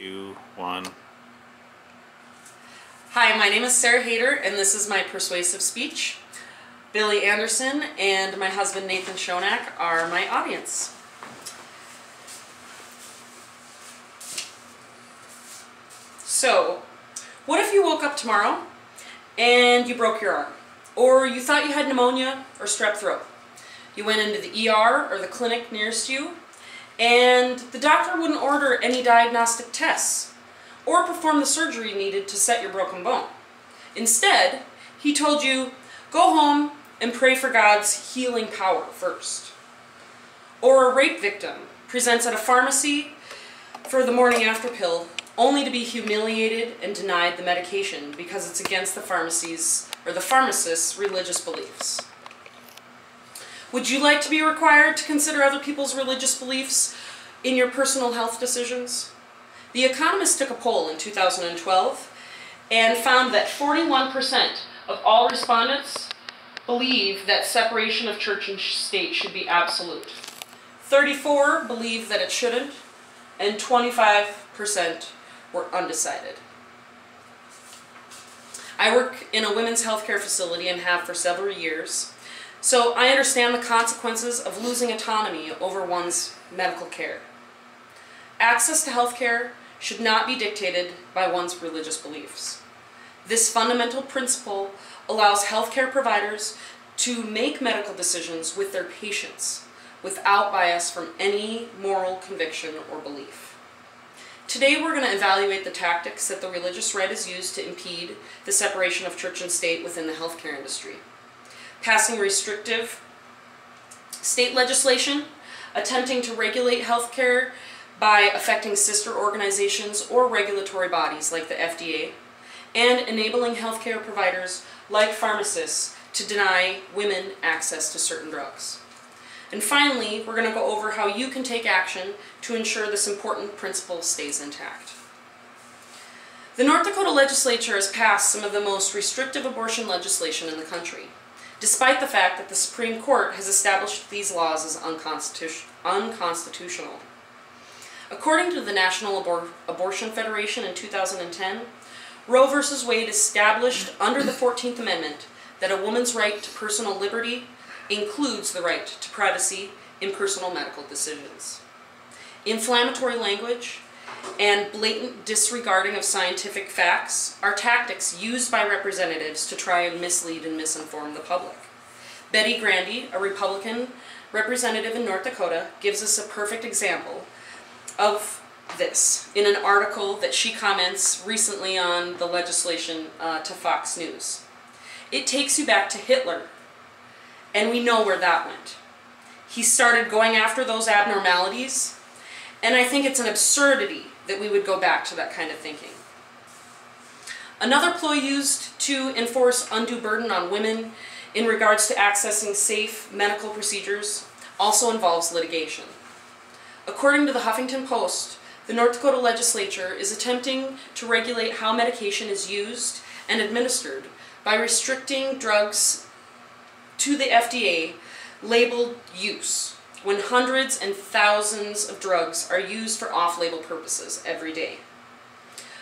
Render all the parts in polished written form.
2, 1. Hi, my name is Sarah Haeder, and this is my Persuasive Speech. Billy Anderson and my husband Nathan Shonak are my audience. So, what if you woke up tomorrow and you broke your arm? Or you thought you had pneumonia or strep throat? You went into the ER or the clinic nearest you, and the doctor wouldn't order any diagnostic tests or perform the surgery needed to set your broken bone. Instead, he told you, go home and pray for God's healing power first. Or a rape victim presents at a pharmacy for the morning after pill, only to be humiliated and denied the medication because it's against the pharmacy's or the pharmacist's religious beliefs. Would you like to be required to consider other people's religious beliefs in your personal health decisions? The Economist took a poll in 2012 and found that 41% of all respondents believe that separation of church and state should be absolute. 34% believe that it shouldn't, and 25% were undecided. I work in a women's healthcare facility and have for several years, so I understand the consequences of losing autonomy over one's medical care. Access to healthcare should not be dictated by one's religious beliefs. This fundamental principle allows healthcare providers to make medical decisions with their patients without bias from any moral conviction or belief. Today we're going to evaluate the tactics that the religious right has used to impede the separation of church and state within the healthcare industry. Passing restrictive state legislation, attempting to regulate healthcare by affecting sister organizations or regulatory bodies like the FDA, and enabling healthcare providers like pharmacists to deny women access to certain drugs. And finally, we're going to go over how you can take action to ensure this important principle stays intact. The North Dakota legislature has passed some of the most restrictive abortion legislation in the country, despite the fact that the Supreme Court has established these laws as unconstitutional. According to the National Abortion Federation in 2010, Roe v. Wade established under the 14th Amendment that a woman's right to personal liberty includes the right to privacy in personal medical decisions. Inflammatory language and blatant disregarding of scientific facts are tactics used by representatives to try and mislead and misinform the public. Betty Grandy, a Republican representative in North Dakota, gives us a perfect example of this in an article that she comments recently on the legislation to Fox News. It takes you back to Hitler, and we know where that went. He started going after those abnormalities, and I think it's an absurdity that we would go back to that kind of thinking. Another ploy used to enforce undue burden on women in regards to accessing safe medical procedures also involves litigation. According to the Huffington Post, the North Dakota legislature is attempting to regulate how medication is used and administered by restricting drugs to the FDA labeled use, when hundreds and thousands of drugs are used for off-label purposes every day.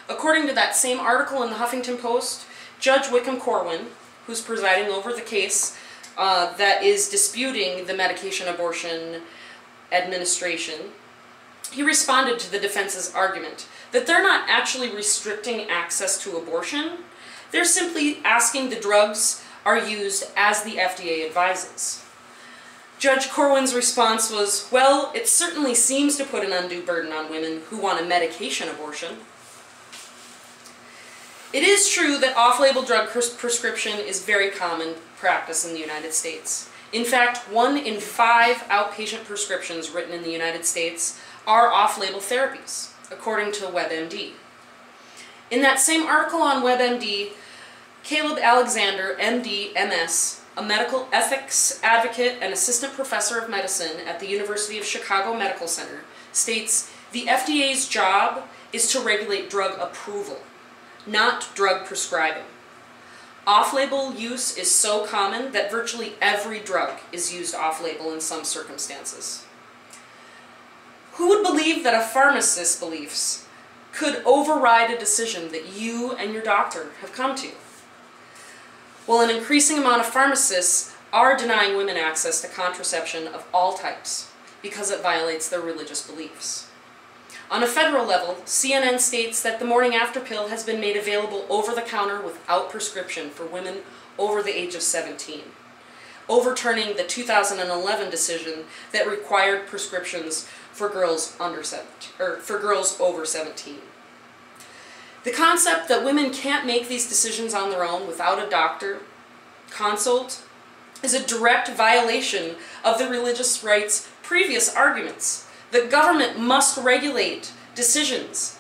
According to that same article in the Huffington Post, Judge Wickham Corwin, who's presiding over the case that is disputing the medication abortion administration, he responded to the defense's argument that they're not actually restricting access to abortion, they're simply asking the drugs are used as the FDA advises. Judge Corwin's response was, well, it certainly seems to put an undue burden on women who want a medication abortion. It is true that off-label drug prescription is very common practice in the United States. In fact, 1 in 5 outpatient prescriptions written in the United States are off-label therapies, according to WebMD. In that same article on WebMD, Caleb Alexander, MD, MS, a medical ethics advocate and assistant professor of medicine at the University of Chicago Medical Center, states the FDA's job is to regulate drug approval, not drug prescribing. Off-label use is so common that virtually every drug is used off-label in some circumstances. Who would believe that a pharmacist's beliefs could override a decision that you and your doctor have come to. Well, an increasing amount of pharmacists are denying women access to contraception of all types because it violates their religious beliefs. On a federal level, CNN states that the morning after pill has been made available over the counter without prescription for women over the age of 17, overturning the 2011 decision that required prescriptions for girls over 17. The concept that women can't make these decisions on their own without a doctor consult is a direct violation of the religious right's previous arguments that government must regulate decisions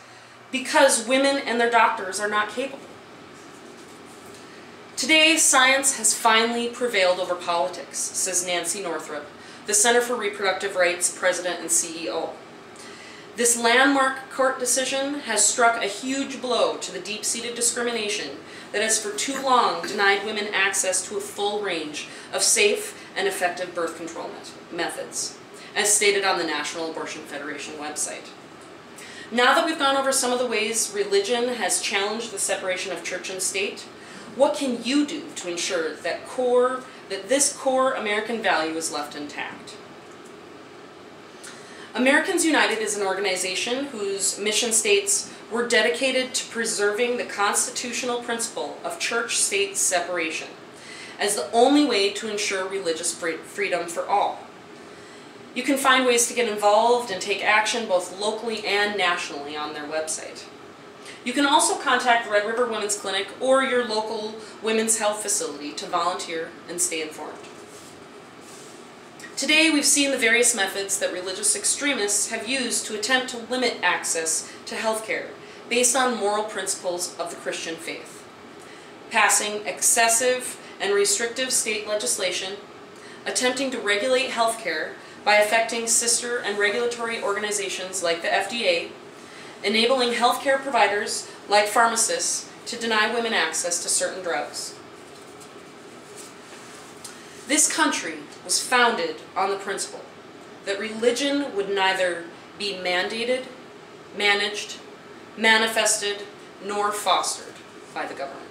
because women and their doctors are not capable. Today, science has finally prevailed over politics, says Nancy Northrup, the Center for Reproductive Rights President and CEO. This landmark court decision has struck a huge blow to the deep-seated discrimination that has for too long denied women access to a full range of safe and effective birth control methods, as stated on the National Abortion Federation website. Now that we've gone over some of the ways religion has challenged the separation of church and state, what can you do to ensure that this core American value is left intact? Americans United is an organization whose mission states, "We're dedicated to preserving the constitutional principle of church-state separation as the only way to ensure religious freedom for all." You can find ways to get involved and take action both locally and nationally on their website. You can also contact Red River Women's Clinic or your local women's health facility to volunteer and stay informed. Today, we've seen the various methods that religious extremists have used to attempt to limit access to health care based on moral principles of the Christian faith. Passing excessive and restrictive state legislation, attempting to regulate health care by affecting sister and regulatory organizations like the FDA, enabling healthcare providers like pharmacists to deny women access to certain drugs. This country was founded on the principle that religion would neither be mandated, managed, manifested, nor fostered by the government.